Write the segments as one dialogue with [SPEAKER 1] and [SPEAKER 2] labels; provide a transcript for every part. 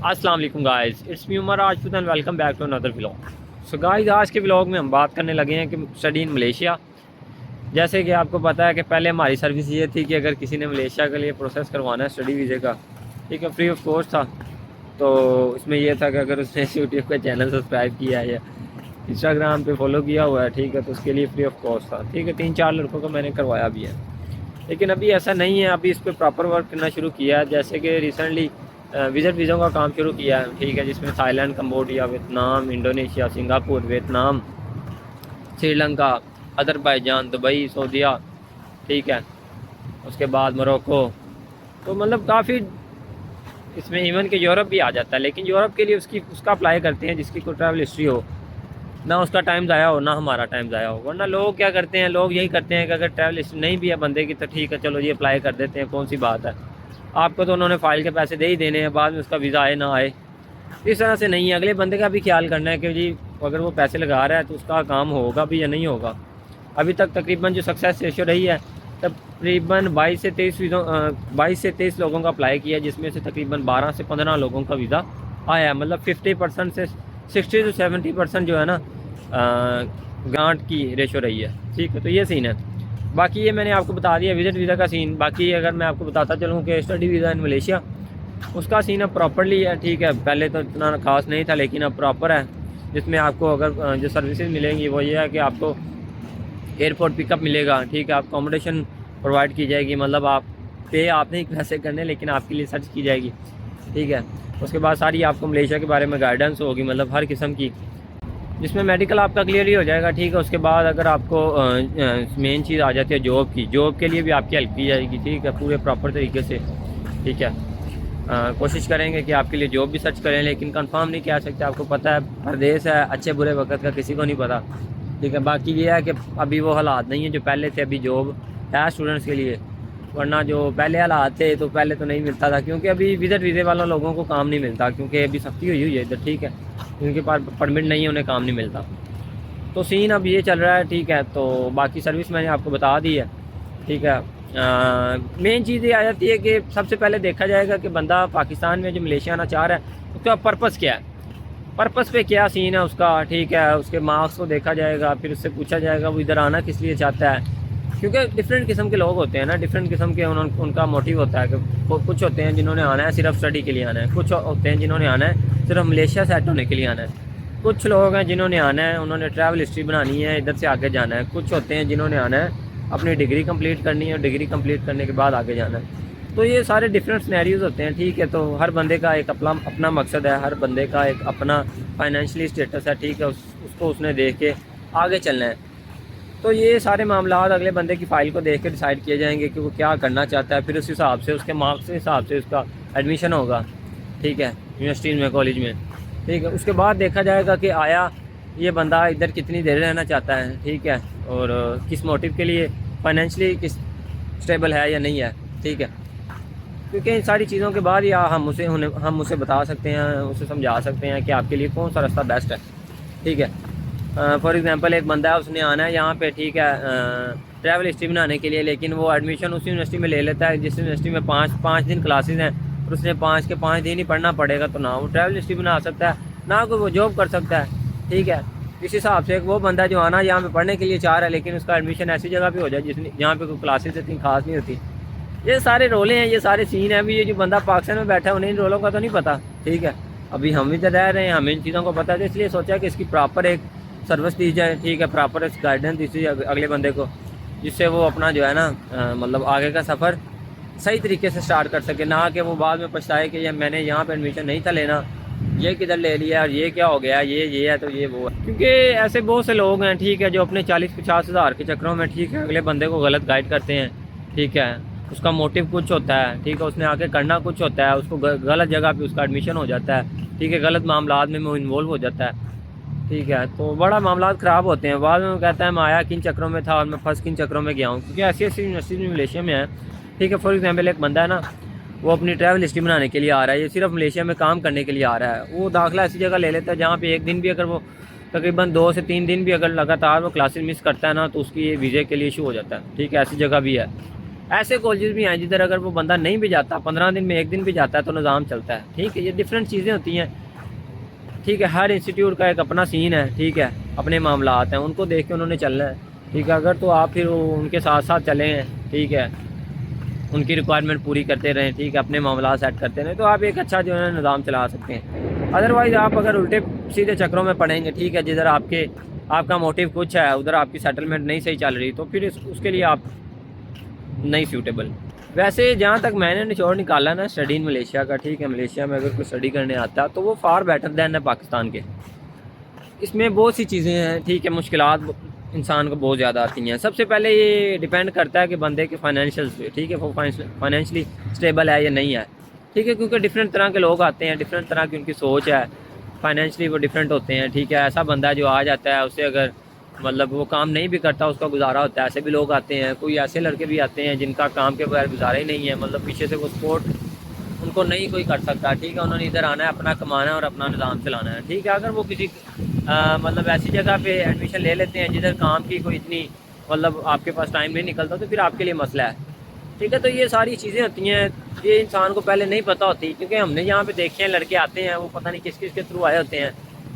[SPEAKER 1] السلام علیکم guys, it's me Umar Rajput and welcome back to another vlog. So guys, آج کے ولاگ میں ہم بات کرنے لگے ہیں کہ اسٹڈی ان ملیشیا۔ جیسے کہ آپ کو پتہ ہے کہ پہلے ہماری سروس یہ تھی کہ اگر کسی نے ملیشیا کے لیے پروسیس کروانا ہے اسٹڈی ویزے کا، ٹھیک ہے، فری آف کاسٹ تھا۔ تو اس میں یہ تھا کہ اگر اس نے یوٹیوب کا چینل سبسکرائب کیا ہے یا انسٹاگرام پہ فالو کیا ہوا ہے، ٹھیک ہے، تو اس کے لیے فری آف کاسٹ تھا، ٹھیک ہے۔ 3-4 لڑکوں کو میں نے کروایا بھی ہے، لیکن ابھی ایسا نہیں ہے۔ ابھی اس پہ پراپر ورک کرنا شروع کیا ہے، جیسے کہ ریسنٹلی وزٹ ویزوں کا کام شروع کیا ہے، ٹھیک ہے، جس میں Thailand, Cambodia, Vietnam, Indonesia, Singapore, Vietnam, Sri Lanka, Azerbaijan, Dubai, سعودیہ، ٹھیک ہے، اس کے بعد موروکو۔ تو مطلب کافی اس میں ایون کہ یورپ بھی آ جاتا ہے، لیکن یورپ کے لیے اس کا اپلائی کرتے ہیں جس کی کوئی ٹریول ہسٹری ہو، نہ اس کا ٹائم ضائع ہو، نہ ہمارا ٹائم ضائع ہو۔ ورنہ لوگ کیا کرتے ہیں، لوگ یہی کرتے ہیں کہ اگر ٹریول ہسٹری نہیں بھی ہے بندے کی تو ٹھیک ہے، چلو یہ اپلائی کر دیتے ہیں، کون سی بات ہے، آپ کو تو انہوں نے فائل کے پیسے دے ہی دینے ہیں، بعد میں اس کا ویزا آئے نہ آئے۔ اس طرح سے نہیں ہے، اگلے بندے کا بھی خیال کرنا ہے کہ جی اگر وہ پیسے لگا رہا ہے تو اس کا کام ہوگا بھی یا نہیں ہوگا۔ ابھی تک تقریباً جو سکسیس ریشو رہی ہے، تقریباً 22 سے 23 لوگوں کا اپلائی کیا، جس میں سے تقریباً 12 سے 15 لوگوں کا ویزا آیا ہے۔ مطلب 50% سے 60 سے 70% جو ہے نا گرانٹ کی ریشو رہی ہے، ٹھیک ہے۔ تو یہ سین ہے، باقی یہ میں نے آپ کو بتا دیا وزٹ ویزا کا سین۔ باقی اگر میں آپ کو بتاتا چلوں کہ اسٹڈی ویزا ان ملیشیا، اس کا سین اب پراپرلی ہے، ٹھیک ہے۔ پہلے تو اتنا خاص نہیں تھا، لیکن اب پراپر ہے، جس میں آپ کو اگر جو سروسز ملیں گی وہ یہ ہے کہ آپ کو ایئرپورٹ پک اپ ملے گا، ٹھیک ہے، آپ اکوموڈیشن پرووائڈ کی جائے گی، مطلب آپ پے آپ نہیں پیسے کرنے، لیکن آپ کے لیے سرچ کی جائے گی، ٹھیک ہے۔ اس کے بعد ساری آپ کو ملیشیا کے بارے میں گائیڈنس ہوگی، مطلب ہر قسم کی، جس میں میڈیکل آپ کا کلیئر ہی ہو جائے گا، ٹھیک ہے۔ اس کے بعد اگر آپ کو مین چیز آ جاتی ہے جاب کے لیے بھی آپ کی ہیلپ کی جائے گی، ٹھیک ہے، پورے پراپر طریقے سے، ٹھیک ہے۔ کوشش کریں گے کہ آپ کے لیے جاب بھی سرچ کریں، لیکن کنفرم نہیں کہہ سکتے، آپ کو پتہ ہے پردیس ہے، اچھے برے وقت کا کسی کو نہیں پتہ، ٹھیک ہے۔ باقی یہ ہے کہ ابھی وہ حالات نہیں ہیں جو پہلے تھے، ابھی جاب ہے اسٹوڈنٹس کے لیے، ورنہ جو پہلے حالات تھے تو پہلے تو نہیں ملتا تھا، کیونکہ ابھی وزٹ ویزے والوں لوگوں کو کام نہیں ملتا، کیونکہ ابھی سختی ہوئی ہے ادھر، ٹھیک ہے، کیونکہ پرمٹ نہیں ہے، انہیں کام نہیں ملتا۔ تو سین اب یہ چل رہا ہے، ٹھیک ہے۔ تو باقی سروس میں نے آپ کو بتا دی ہے، ٹھیک ہے۔ مین چیز یہ آ جاتی ہے کہ سب سے پہلے دیکھا جائے گا کہ بندہ پاکستان میں جو ملیشیا آنا چاہ رہا ہے اس کا پرپس کیا ہے، پرپس پہ کیا سین ہے اس کا، ٹھیک ہے۔ اس کے مارکس کو دیکھا جائے گا، پھر اس سے پوچھا جائے گا وہ ادھر آنا کس لیے چاہتا ہے، کیونکہ ڈفرینٹ قسم کے لوگ ہوتے ہیں نا، ڈفرینٹ قسم کے ان کا موٹیو ہوتا ہے کہ کچھ ہوتے ہیں جنہوں نے آنا ہے صرف اسٹڈی کے لیے آنا ہے، کچھ ہوتے ہیں جنہوں نے آنا ہے صرف ملیشیا سیٹ ہونے کے لیے آنا ہے، کچھ لوگ ہیں جنہوں نے آنا ہے انہوں نے ٹریول ہسٹری بنانی ہے، ادھر سے آگے جانا ہے، کچھ ہوتے ہیں جنہوں نے آنا ہے اپنی ڈگری کمپلیٹ کرنی ہے، اور ڈگری کمپلیٹ کرنے کے بعد آگے جانا ہے۔ تو یہ سارے ڈفرینٹ سینیریوز ہوتے ہیں، ٹھیک ہے۔ تو ہر بندے کا ایک اپنا مقصد ہے، ہر بندے کا ایک اپنا فائنینشلی اسٹیٹس ہے، ٹھیک ہے، اس کو اس نے دیکھ کے آگے چلنا ہے۔ تو یہ سارے معاملات اگلے بندے کی فائل کو دیکھ کے ڈیسائیڈ کیے جائیں گے کہ وہ کیا کرنا چاہتا ہے، پھر اس حساب سے اس کے مارکس کے حساب سے اس کا ایڈمیشن ہوگا، ٹھیک ہے، یونیورسٹی میں، کالج میں، ٹھیک ہے۔ اس کے بعد دیکھا جائے گا کہ آیا یہ بندہ ادھر کتنی دیر رہنا چاہتا ہے، ٹھیک ہے، اور کس موٹیو کے لیے، فائنینشلی کس اسٹیبل ہے یا نہیں ہے، ٹھیک ہے۔ کیونکہ ان ساری چیزوں کے بعد یا ہم اسے بتا سکتے ہیں، اسے سمجھا سکتے ہیں کہ آپ کے لیے کون سا راستہ بیسٹ ہے، ٹھیک ہے۔ فار ایگزامپل ایک بندہ ہے، اس نے آنا ہے یہاں پہ، ٹھیک ہے، ٹریول ہسٹری بنانے کے لیے، لیکن وہ ایڈمیشن اسی یونیورسٹی میں لے لیتا ہے جس یونیورسٹی میں 5 دن کلاسز ہیں، اور اس نے 5 کے 5 دن ہی پڑھنا پڑے گا، تو نہ وہ ٹریول ہسٹری بنا سکتا ہے، نہ کوئی وہ جاب کر سکتا ہے، ٹھیک ہے۔ اس حساب سے وہ بندہ جو آنا یہاں پہ پڑھنے کے لیے چاہ رہا ہے، لیکن اس کا ایڈمیشن ایسی جگہ پہ ہو جائے جہاں پہ کوئی کلاسز اتنی خاص نہیں ہوتی۔ یہ سارے رولیں ہیں، یہ سارے سین ہیں۔ ابھی یہ جو بندہ پاکستان میں بیٹھا ہے انہیں ان رولوں کا تو نہیں پتہ، ٹھیک ہے۔ ابھی ہم ادھر رہ رہے ہیں، ہمیں ان چیزوں کو پتہ ہے، تو اس لیے سوچا کہ اس کی پراپر ایک سروس دی جائے، ٹھیک ہے، پراپر اس گائیڈنس دی جائے اگلے بندے کو، جس سے وہ اپنا جو ہے نا مطلب آگے کا سفر صحیح طریقے سے سٹارٹ کر سکے، نہ کہ وہ بعد میں پچھتائے کہ یہ میں نے یہاں پہ ایڈمیشن نہیں تھا لینا، یہ کدھر لے لیا، اور یہ کیا ہو گیا، یہ ہے تو یہ وہ ہے۔ کیونکہ ایسے بہت سے لوگ ہیں، ٹھیک ہے، جو اپنے 40-50 ہزار کے چکروں میں، ٹھیک ہے، اگلے بندے کو غلط گائیڈ کرتے ہیں، ٹھیک ہے۔ اس کا موٹیو کچھ ہوتا ہے، ٹھیک ہے، اس نے آگے کرنا کچھ ہوتا ہے، اس کو غلط جگہ پہ اس کا ایڈمیشن ہو جاتا ہے، ٹھیک ہے، غلط معاملات میں وہ انوالو ہو جاتا ہے، ٹھیک ہے۔ تو بڑا معاملات خراب ہوتے ہیں، بعد میں وہ کہتا ہے میں آیا کن چکروں میں تھا اور میں پھنس کن چکروں میں گیا ہوں، کیونکہ ایسی یونیورسٹی ملیشیا میں ہے، ٹھیک ہے۔ فار ایگزامپل ایک بندہ ہے نا، وہ اپنی ٹریول ہسٹری بنانے کے لیے آ رہا ہے، یہ صرف ملیشیا میں کام کرنے کے لیے آ رہا ہے، وہ داخلہ ایسی جگہ لے لیتا ہے جہاں پہ ایک دن بھی اگر وہ تقریباً 2 سے 3 دن بھی اگر لگاتار وہ کلاسز مس کرتا ہے نا، تو اس کی یہ ویزے کے لیے ایشو ہو جاتا ہے، ٹھیک ہے، ایسی جگہ بھی ہے۔ ایسے کالجز بھی ہیں جدھر اگر وہ بندہ نہیں بھی جاتا 15 دن میں 1 دن بھی جاتا ہے تو نظام چلتا ہے، ٹھیک ہے۔ یہ ڈفرینٹ چیزیں ہوتی ہیں، ٹھیک ہے۔ ہر انسٹیٹیوٹ کا ایک اپنا سین ہے، ٹھیک ہے، اپنے معاملات ہیں، ان کو دیکھ کے انہوں نے چلنا ہے، ٹھیک ہے۔ اگر تو آپ پھر ان کے ساتھ ساتھ چلیں ہیں، ٹھیک ہے، ان کی ریکوائرمنٹ پوری کرتے رہیں، ٹھیک ہے، اپنے معاملات سیٹ کرتے رہیں، تو آپ ایک اچھا جو ہے نظام چلا سکتے ہیں۔ ادروائز آپ اگر الٹے سیدھے چکروں میں پڑیں گے، ٹھیک ہے، جدھر آپ کا موٹیو کچھ ہے، ادھر آپ کی سیٹلمنٹ نہیں صحیح چل رہی، تو پھر اس کے لیے آپ نہیں سیوٹیبل۔ ویسے جہاں تک میں نے نچوڑ نکالا نا اسٹڈی ان ملیشیا کا، ٹھیک ہے، ملیشیا میں اگر کوئی اسٹڈی کرنے آتا ہے تو وہ فار بیٹر دین ہے پاکستان کے۔ اس میں بہت سی چیزیں ہیں، ٹھیک ہے، مشکلات انسان کو بہت زیادہ آتی ہیں۔ سب سے پہلے یہ ڈیپینڈ کرتا ہے کہ بندے کے فائنینشیلس پہ، ٹھیک ہے، وہ فائنینشلی اسٹیبل ہے یا نہیں ہے، ٹھیک ہے، کیونکہ ڈفرینٹ طرح کے لوگ آتے ہیں، ڈفرینٹ طرح کی ان کی سوچ ہے، فائنینشلی وہ ڈفرینٹ ہوتے ہیں، ٹھیک ہے۔ ایسا بندہ جو آ جاتا ہے اسے اگر مطلب وہ کام نہیں بھی کرتا اس کا گزارا ہوتا ہے، ایسے بھی لوگ آتے ہیں۔ کوئی ایسے لڑکے بھی آتے ہیں جن کا کام کے بغیر گزارا ہی نہیں ہے، مطلب پیچھے سے وہ سپورٹ ان کو نہیں کوئی کر سکتا، ٹھیک ہے، انہوں نے ادھر آنا ہے، اپنا کمانا ہے اور اپنا نظام چلانا ہے، ٹھیک ہے۔ اگر وہ کسی مطلب ایسی جگہ پہ ایڈمیشن لے لیتے ہیں جدھر کام کی کوئی اتنی مطلب آپ کے پاس ٹائم نہیں نکلتا، تو پھر آپ کے لیے مسئلہ ہے، ٹھیک ہے۔ تو یہ ساری چیزیں ہوتی ہیں، یہ انسان کو پہلے نہیں پتہ ہوتی، کیونکہ ہم نے یہاں پہ دیکھے ہیں لڑکے آتے ہیں، وہ پتہ نہیں کس کس کے تھرو آئے ہوتے ہیں،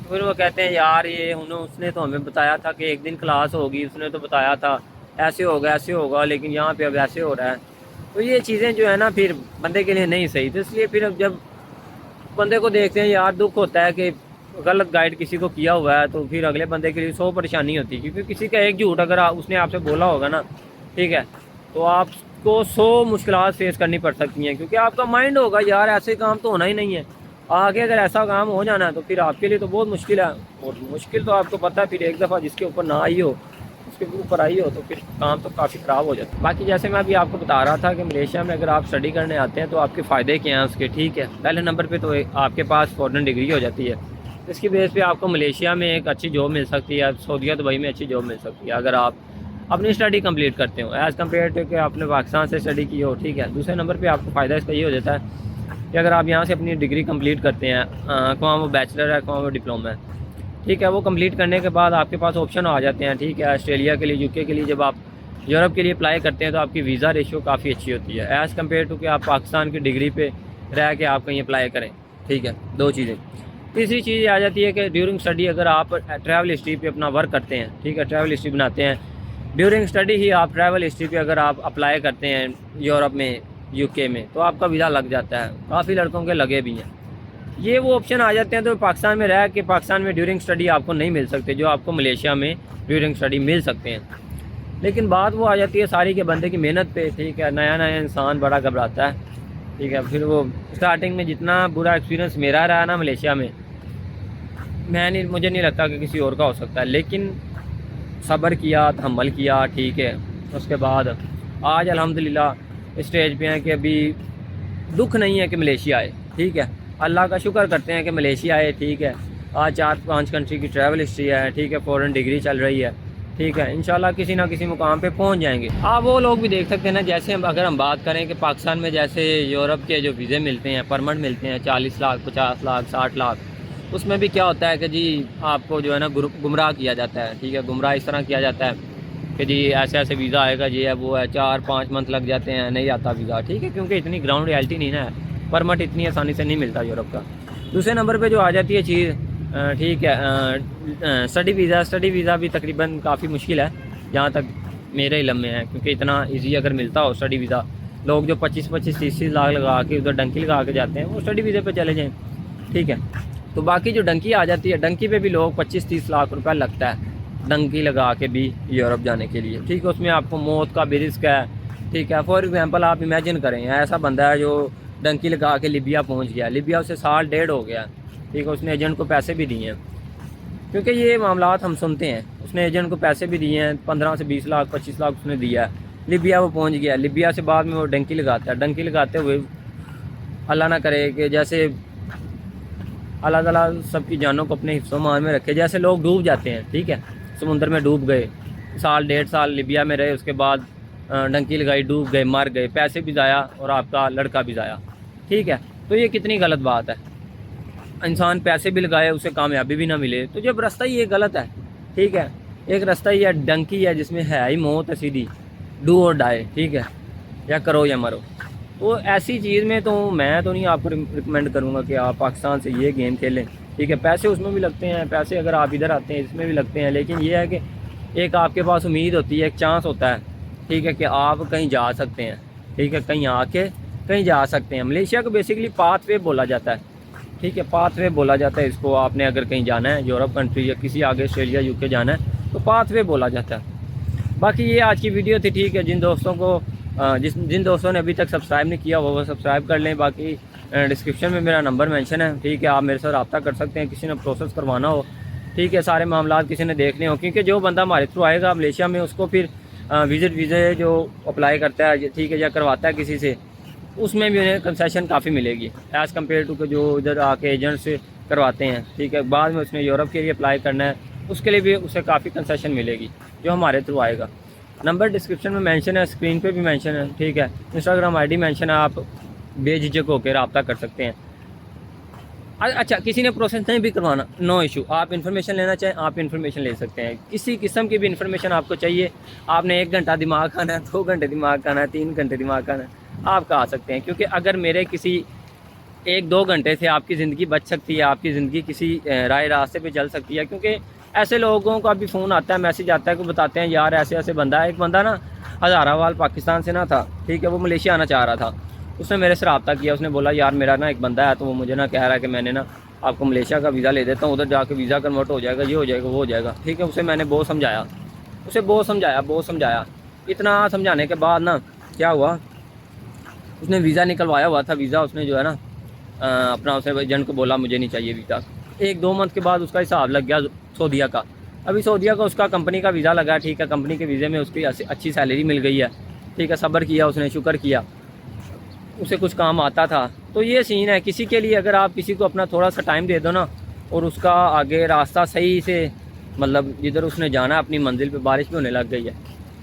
[SPEAKER 1] پھر وہ کہتے ہیں یار یہ اس نے تو ہمیں بتایا تھا کہ 1 دن کلاس ہوگی، اس نے تو بتایا تھا ایسے ہوگا لیکن یہاں پہ اب ایسے ہو رہا ہے۔ تو یہ چیزیں جو ہے نا پھر بندے کے لیے نہیں صحیح، تو اس لیے پھر اب جب بندے کو دیکھتے ہیں یار دکھ ہوتا ہے کہ غلط گائیڈ کسی کو کیا ہوا ہے، تو پھر اگلے بندے کے لیے 100 پریشانی ہوتی ہے، کیونکہ کسی کا ایک جھوٹ اگر اس نے آپ سے بولا ہوگا نا، ٹھیک ہے، تو آپ کو 100 مشکلات فیس کرنی پڑ سکتی ہیں، کیونکہ آپ کا مائنڈ ہوگا یار ایسے کام تو ہونا ہی نہیں ہے، آگے اگر ایسا کام ہو جانا ہے تو پھر آپ کے لیے تو بہت مشکل ہے، اور مشکل تو آپ کو پتہ ہے پھر ایک دفعہ جس کے اوپر نہ آئی ہو اس کے اوپر آئی ہو تو پھر کام تو کافی خراب ہو جاتا ہے۔ باقی جیسے میں ابھی آپ کو بتا رہا تھا کہ ملیشیا میں اگر آپ اسٹڈی کرنے آتے ہیں تو آپ کے فائدے کیا ہیں اس کے، ٹھیک ہے۔ پہلے نمبر پہ تو آپ کے پاس فورن ڈگری ہو جاتی ہے، اس کی بیس پہ آپ کو ملیشیا میں ایک اچھی جاب مل سکتی ہے، سعودیہ دبئی میں اچھی جاب مل سکتی ہے اگر آپ اپنی اسٹڈی کمپلیٹ کرتے ہو ایز کمپیئر ٹو کہ آپ نے پاکستان سے اسٹڈی کی ہو، ٹھیک ہے۔ دوسرے نمبر پہ آپ کو فائدہ اس کا یہ ہو جاتا ہے کہ اگر آپ یہاں سے اپنی ڈگری کمپلیٹ کرتے ہیں، خواہ وہ بیچلر ہے خواہ وہ ڈپلوما ہے، ٹھیک ہے، وہ کمپلیٹ کرنے کے بعد آپ کے پاس آپشن آ جاتے ہیں، ٹھیک ہے، آسٹریلیا کے لیے، یو کے لیے۔ جب آپ یورپ کے لیے اپلائی کرتے ہیں تو آپ کی ویزا ریشیو کافی اچھی ہوتی ہے ایز کمپیئر ٹو کہ آپ پاکستان کی ڈگری پہ رہ کے آپ کہیں اپلائی کریں، ٹھیک ہے۔ 2 چیزیں۔ تیسری چیز یہ آ جاتی ہے کہ ڈیورنگ اسٹڈی اگر آپ ٹریول ہسٹری پہ اپنا ورک کرتے ہیں، ٹھیک ہے، ٹریول ہسٹری بناتے ہیں، ڈیورنگ اسٹڈی ہی آپ ٹریول ہسٹری پہ اگر آپ اپلائی کرتے ہیں یورپ میں، یو کے میں، تو آپ کا ویزا لگ جاتا ہے، کافی لڑکوں کے لگے بھی ہیں۔ یہ وہ آپشن آ جاتے ہیں تو پاکستان میں رہ کے پاکستان میں ڈیورنگ اسٹڈی آپ کو نہیں مل سکتے جو آپ کو ملیشیا میں ڈیورنگ اسٹڈی مل سکتے ہیں۔ لیکن بات وہ آ جاتی ہے ساری کے بندے کی محنت پہ، ٹھیک ہے۔ نیا انسان بڑا گھبراتا ہے، ٹھیک ہے، پھر وہ اسٹارٹنگ میں جتنا برا ایکسپیرینس میرا رہا نا ملیشیا میں، مجھے نہیں لگتا کہ کسی اور کا ہو سکتا ہے، لیکن صبر کیا، تحمل کیا، ٹھیک ہے، اس کے بعد آج الحمدللہ اسٹیج پہ ہیں کہ ابھی دکھ نہیں ہے کہ ملیشیا آئے، ٹھیک ہے، اللہ کا شکر کرتے ہیں کہ ملیشیا آئے، ٹھیک ہے۔ آج 4-5 کنٹری کی ٹریول ہسٹری ہے، ٹھیک ہے، فورن ڈگری چل رہی ہے، ٹھیک ہے، انشاءاللہ کسی نہ کسی مقام پہ پہنچ جائیں گے۔ آپ وہ لوگ بھی دیکھ سکتے ہیں نا، جیسے اگر ہم بات کریں کہ پاکستان میں جیسے یورپ کے جو ویزے ملتے ہیں، پرمٹ ملتے ہیں 40 لاکھ 50 لاکھ 60 لاکھ، اس میں بھی کیا ہوتا ہے کہ جی آپ کو جو ہے نا گمراہ کیا جاتا ہے، ٹھیک ہے، گمراہ اس طرح کیا جاتا ہے کہ جی ایسے ایسے ویزا آئے گا، جی ہے وہ ہے، 4-5 منتھ لگ جاتے ہیں، نہیں آتا ویزا، ٹھیک ہے، کیونکہ اتنی گراؤنڈ ریالٹی نہیں نا ہے، پرمٹ اتنی آسانی سے نہیں ملتا یورپ کا۔ دوسرے نمبر پہ جو آ جاتی ہے چیز، ٹھیک ہے، اسٹڈی ویزا بھی تقریباً کافی مشکل ہے جہاں تک میرے علم میں ہے، کیونکہ اتنا ایزی اگر ملتا ہو اسٹڈی ویزا، لوگ جو 25-30 لاکھ لگا کے ادھر ڈنکی لگا کے جاتے ہیں وہ اسٹڈی ویزے پہ چلے جائیں، ٹھیک ہے۔ تو باقی جو ڈنکی آ جاتی ہے، ڈنکی پہ بھی لوگ 25-30 لاکھ روپے لگتا ہے ڈنکی لگا کے بھی یورپ جانے کے لیے، ٹھیک ہے، اس میں آپ کو موت کا بھی رسک ہے، ٹھیک ہے۔ فار ایگزامپل آپ امیجن کریں ایسا بندہ ہے جو ڈنکی لگا کے لیبیا پہنچ گیا، لیبیا اسے 1.5 سال ہو گیا، ٹھیک ہے، اس نے ایجنٹ کو پیسے بھی دیے ہیں، کیونکہ یہ معاملات ہم سنتے ہیں، اس نے ایجنٹ کو پیسے بھی دیے ہیں، 15 سے 20 لاکھ 25 لاکھ اس نے دیا ہے، لیبیا وہ پہنچ گیا، لیبیا سے بعد میں وہ ڈنکی لگاتا ہے، ڈنکی لگاتے ہوئے اللہ نہ کرے کہ جیسے اللہ تعالیٰ سب کی جانوں کو اپنے حفظ و امان میں رکھے، جیسے لوگ ڈوب جاتے ہیں، ٹھیک ہے، سمندر میں ڈوب گئے، 1.5 سال لیبیا میں رہے، اس کے بعد ڈنکی لگائی، ڈوب گئے، مر گئے، پیسے بھی ضائع اور آپ کا لڑکا بھی ضائع، ٹھیک ہے۔ تو یہ کتنی غلط بات ہے، انسان پیسے بھی لگائے اسے کامیابی بھی نہ ملے، تو جب رستہ ہی یہ غلط ہے، ٹھیک ہے، ایک رستہ ہی ہے ڈنکی ہے جس میں ہے ہی موت ہے سیدھی، ڈو اور ڈائی، ٹھیک ہے، یا کرو یا مرو. تو ایسی چیز میں تو میں تو نہیں آپ کو ریکمینڈ کروں گا کہ آپ پاکستان سے یہ گیم کھیلیں. ٹھیک ہے, پیسے اس میں بھی لگتے ہیں, پیسے اگر آپ ادھر آتے ہیں اس میں بھی لگتے ہیں, لیکن یہ ہے کہ ایک آپ کے پاس امید ہوتی ہے, ایک چانس ہوتا ہے. ٹھیک ہے, کہ آپ کہیں جا سکتے ہیں. ٹھیک ہے, کہیں آ کے کہیں جا سکتے ہیں. ملیشیا کو بیسیکلی پاتھ وے بولا جاتا ہے. ٹھیک ہے, پاتھ وے بولا جاتا ہے اس کو. آپ نے اگر کہیں جانا ہے یورپ کنٹری یا کسی آگے آسٹریلیا یو کے جانا ہے تو پاتھ وے بولا جاتا ہے. باقی یہ آج کی ویڈیو تھی. ٹھیک ہے, جن دوستوں نے ابھی تک سبسکرائب نہیں کیا وہ سبسکرائب کر لیں. باقی ڈسکرپشن میں میرا نمبر مینشن ہے. ٹھیک ہے, آپ میرے سے رابطہ کر سکتے ہیں کسی نے پروسیس کروانا ہو. ٹھیک ہے, سارے معاملات کسی نے دیکھنے ہو, کیونکہ جو بندہ ہمارے تھرو آئے گا ملیشیا میں اس کو پھر ویزے جو اپلائی کرتا ہے, ٹھیک ہے, یا کرواتا ہے کسی سے, اس میں بھی انہیں کنسیشن کافی ملے گی ایز کمپیئر ٹو کہ جو ادھر آ کے ایجنٹ سے کرواتے ہیں. ٹھیک ہے, بعد میں اس نے یورپ کے لیے اپلائی کرنا ہے, اس کے لیے بھی اسے کافی کنسیشن ملے گی جو ہمارے تھرو آئے گا. نمبر ڈسکرپشن میں مینشن ہے, اسکرین پہ بھی مینشن ہے. ٹھیک ہے, انسٹاگرام آئی ڈی مینشن ہے, آپ بے جھجک ہو کے رابطہ کر سکتے ہیں. اچھا, کسی نے پروسیس نہیں بھی کروانا, نو ایشو, آپ انفارمیشن لینا چاہیں آپ انفارمیشن لے سکتے ہیں. کسی قسم کی بھی انفارمیشن آپ کو چاہیے, آپ نے 1 گھنٹہ دماغ کھانا ہے, 2 گھنٹے دماغ کھانا ہے, 3 گھنٹے دماغ کھانا ہے, آپ کا آ سکتے ہیں. کیونکہ اگر میرے کسی 1-2 گھنٹے سے آپ کی زندگی بچ سکتی ہے, آپ کی زندگی کسی راستے پہ چل سکتی ہے. کیونکہ ایسے لوگوں کا بھی فون آتا ہے, میسیج آتا ہے, کہ بتاتے ہیں یار ایسے ایسے بندہ ہے. ایک بندہ نا ہزارہ پاکستان سے نہ تھا. ٹھیک ہے, وہ ملیشیا آنا چاہ رہا تھا. اس نے میرے سے رابطہ کیا, اس نے بولا یار میرا نا ایک بندہ ہے, تو وہ مجھے نا کہہ رہا ہے کہ میں نے نا آپ کو ملیشیا کا ویزا لے دیتا ہوں, ادھر جا کے ویزا کنورٹ ہو جائے گا, یہ ہو جائے گا, وہ ہو جائے گا. ٹھیک ہے, اسے میں نے بہت سمجھایا. اتنا سمجھانے کے بعد نا کیا ہوا, اس نے ویزا نکلوایا ہوا تھا. ویزا اس نے جو ہے نا اپنا اسے ایجنٹ کو بولا مجھے نہیں چاہیے ویزا. 1-2 منتھ کے بعد اس کا حساب لگ گیا سعودیہ کا. ابھی سعودیہ کا اس کا کمپنی کا ویزا لگا. ٹھیک ہے, کمپنی کے ویزے میں اس کی اچھی سیلری مل گئی ہے. ٹھیک ہے, صبر کیا اس نے, شکر کیا, اسے کچھ کام آتا تھا. تو یہ سین ہے, کسی کے لیے اگر آپ کسی کو اپنا تھوڑا سا ٹائم دے دو نا, اور اس کا آگے راستہ صحیح سے, مطلب جدھر اس نے جانا ہے اپنی منزل پہ, بارش بھی ہونے لگ گئی ہے.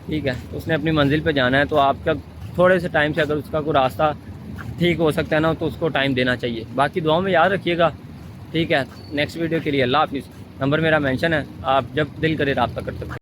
[SPEAKER 1] ٹھیک ہے, اس نے اپنی منزل پہ جانا ہے, تو آپ کا تھوڑے سے ٹائم سے اگر اس کا کوئی راستہ ٹھیک ہو سکتا ہے نا, تو اس کو ٹائم دینا چاہیے. باقی دعاؤں میں یاد رکھیے گا. ٹھیک ہے, نیکسٹ ویڈیو کے لیے اللہ حافظ. نمبر میرا مینشن ہے, آپ جب دل کرے رابطہ کر سکتے ہیں.